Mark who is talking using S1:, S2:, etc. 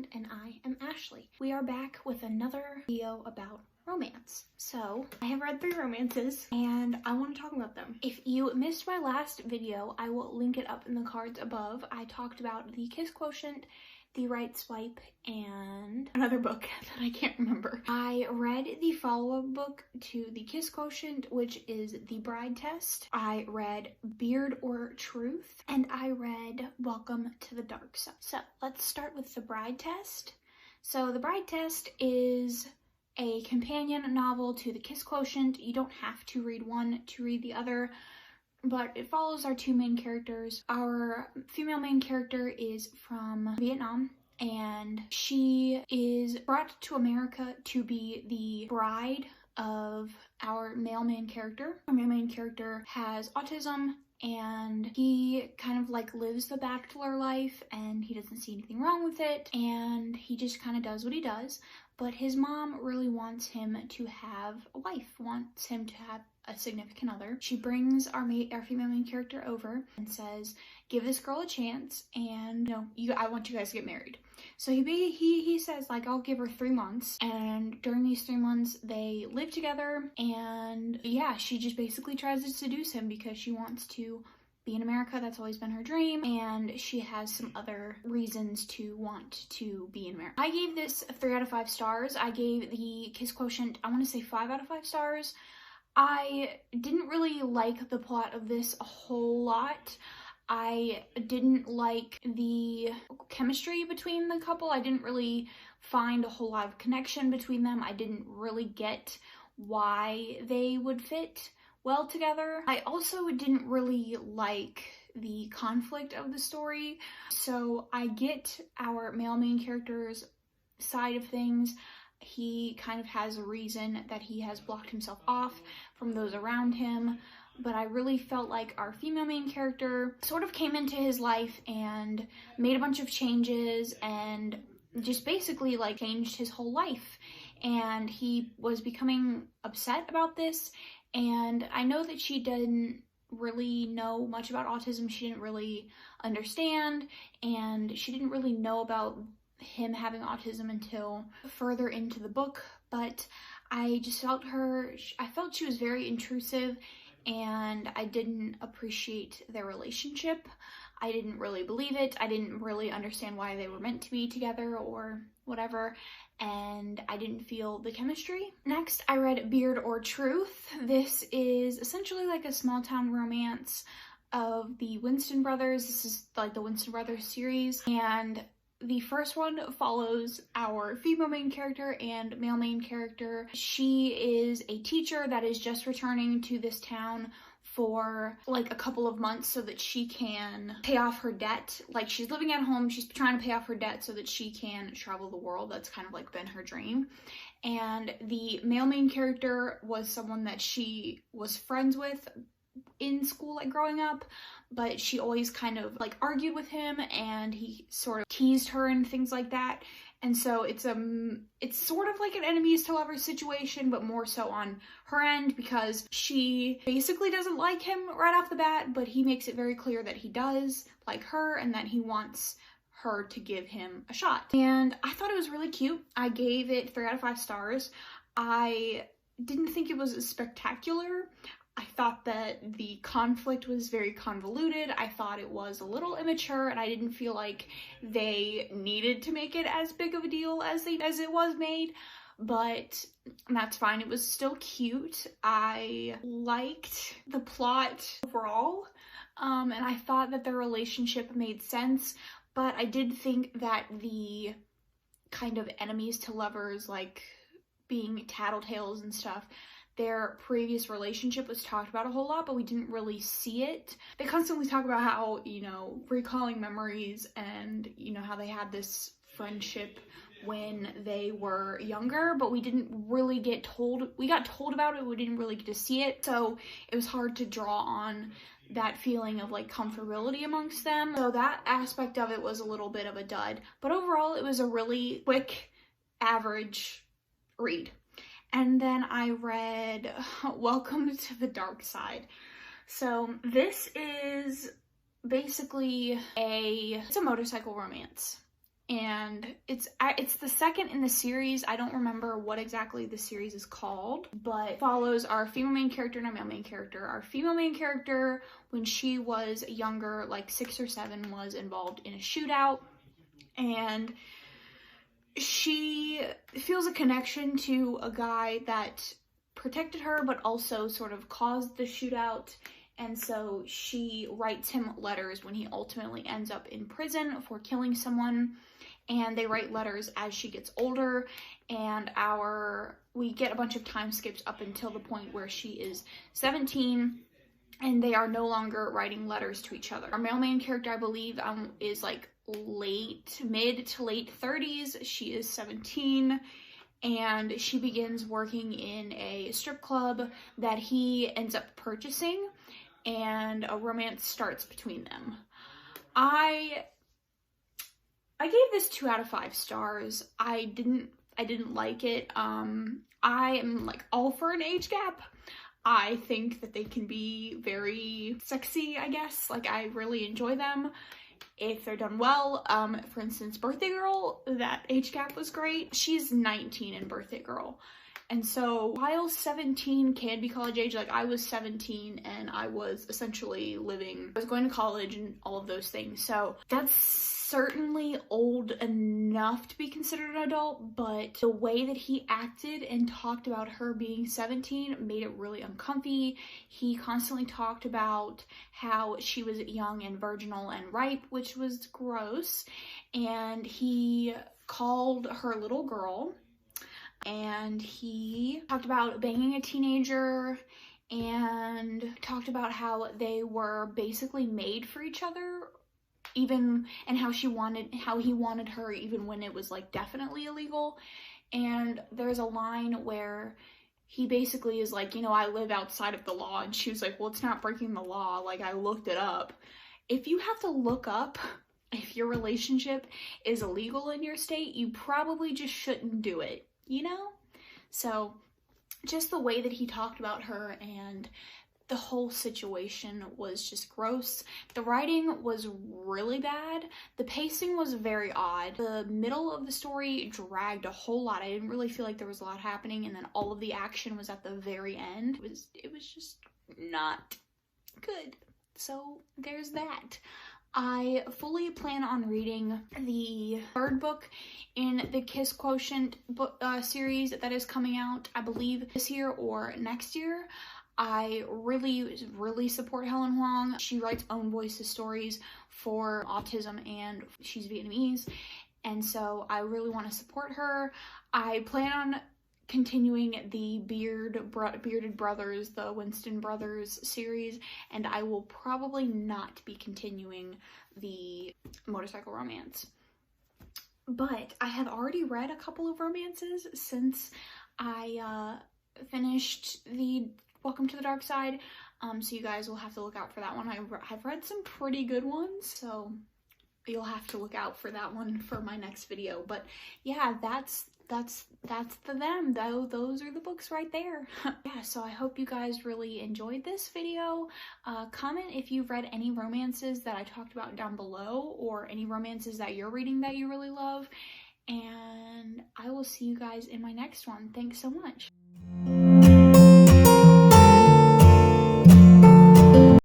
S1: Quotient, and I am Ashley. We are back with another video about romance. So, I have read 3 romances, and I want to talk about them. If you missed my last video, I will link it up in the cards above. I talked about The Kiss Quotient, The Right Swipe, and another book that I can't remember. I read the follow-up book to The Kiss Quotient, which is The Bride Test. I read Beard or Truth, and I read Welcome to the Dark Side. So let's start with The Bride Test. So The Bride Test is a companion novel to The Kiss Quotient. You don't have to read one to read the other, but it follows our 2 main characters. Our female main character is from Vietnam, and she is brought to America to be the bride of our male main character. Our male main character has autism, and he kind of like lives the bachelor life, and he doesn't see anything wrong with it, and he just kind of does what he does. But his mom really wants him to have a wife, wants him to have a significant other. She brings our female main character over and says, give this girl a chance, and I want you guys to get married. So he says, like, I'll give her 3 months, and during these 3 months they live together, and yeah, she just basically tries to seduce him because she wants to be in America. That's always been her dream, and she has some other reasons to want to be in America. I gave this 3 out of 5 stars. I gave The Kiss Quotient, I want to say 5 out of 5 stars. I didn't really like the plot of this a whole lot. I didn't like the chemistry between the couple. I didn't really find a whole lot of connection between them. I didn't really get why they would fit well together. I also didn't really like the conflict of the story. So I get our male main character's side of things. He kind of has a reason that he has blocked himself off from those around him, but I really felt like our female main character sort of came into his life and made a bunch of changes and just basically like changed his whole life, and he was becoming upset about this. And I know that she didn't really know much about autism. She didn't really understand, and she didn't really know about him having autism until further into the book. But I just felt she was very intrusive, and I didn't appreciate their relationship. I didn't really believe it. I didn't really understand why they were meant to be together or whatever, and I didn't feel the chemistry. Next, I read Beard or Truth. This is essentially like a small town romance of the Winston brothers. This is like the Winston Brothers series, and the first one follows our female main character and male main character. She is a teacher that is just returning to this town for like a couple of months so that she can pay off her debt. Like, she's living at home, she's trying to pay off her debt so that she can travel the world. That's kind of like been her dream. And the male main character was someone that she was friends with in school, like growing up, but she always kind of like argued with him, and he sort of teased her and things like that. And so it's sort of like an enemies to lovers situation, but more so on her end, because she basically doesn't like him right off the bat, but he makes it very clear that he does like her and that he wants her to give him a shot. And I thought it was really cute. I gave it 3 out of 5 stars. I didn't think it was spectacular. I thought that the conflict was very convoluted. I thought it was a little immature, and I didn't feel like they needed to make it as big of a deal as it was made, but that's fine. It was still cute. I liked the plot overall, and I thought that their relationship made sense, but I did think that the kind of enemies to lovers, like being tattletales and stuff, their previous relationship was talked about a whole lot, but we didn't really see it. They constantly talk about how, recalling memories and, how they had this friendship when they were younger, but we didn't really get told. We got told about it, we didn't really get to see it, so it was hard to draw on that feeling of like comfortability amongst them. So that aspect of it was a little bit of a dud, but overall it was a really quick, average read. And then I read Welcome to the Dark Side. So this is basically it's a motorcycle romance. and it's the second in the series. I don't remember what exactly the series is called, but follows our female main character and our male main character. Our female main character, when she was younger, like 6 or 7, was involved in a shootout, and she feels a connection to a guy that protected her but also sort of caused the shootout. And so she writes him letters when he ultimately ends up in prison for killing someone. And they write letters as she gets older, and we get a bunch of time skips up until the point where she is 17, and they are no longer writing letters to each other. Our male main character, I believe, is like mid to late 30s. She is 17, and she begins working in a strip club that he ends up purchasing, and a romance starts between them. I gave this 2 out of 5 stars. I didn't like it. I am like all for an age gap. I think that they can be very sexy, I guess. Like, I really enjoy them if they're done well. For instance, Birthday Girl, that age gap was great. She's 19 in Birthday Girl. And so while 17 can be college age, like I was 17 and I was essentially I was going to college and all of those things. So that's certainly old enough to be considered an adult, but the way that he acted and talked about her being 17 made it really uncomfy. He constantly talked about how she was young and virginal and ripe, which was gross. And he called her little girl, and he talked about banging a teenager, and talked about how they were basically made for each other, and how he wanted her even when it was like definitely illegal. And there's a line where he basically is like, you know, I live outside of the law, and she was like, well, it's not breaking the law, like I looked it up. If you have to look up if your relationship is illegal in your state, you probably just shouldn't do it, you know? So just the way that he talked about her and the whole situation was just gross. The writing was really bad. The pacing was very odd. The middle of the story dragged a whole lot. I didn't really feel like there was a lot happening, and then all of the action was at the very end. It was just not good. So there's that. I fully plan on reading the 3rd book in the Kiss Quotient book series that is coming out, I believe, this year or next year. I really support Helen Hoang. She writes own voices stories for autism, and she's Vietnamese, and so I really want to support her. I plan on continuing the Bearded Brothers, the Winston Brothers series, and I will probably not be continuing the motorcycle romance. But I have already read a couple of romances since I finished the Welcome to the Dark Side, so you guys will have to look out for that one. I've read some pretty good ones, so you'll have to look out for that one for my next video. But yeah, that's them though. Those are the books right there. Yeah, so I hope you guys really enjoyed this video. Comment if you've read any romances that I talked about down below, or any romances that you're reading that you really love, and I will see you guys in my next one. Thanks so much.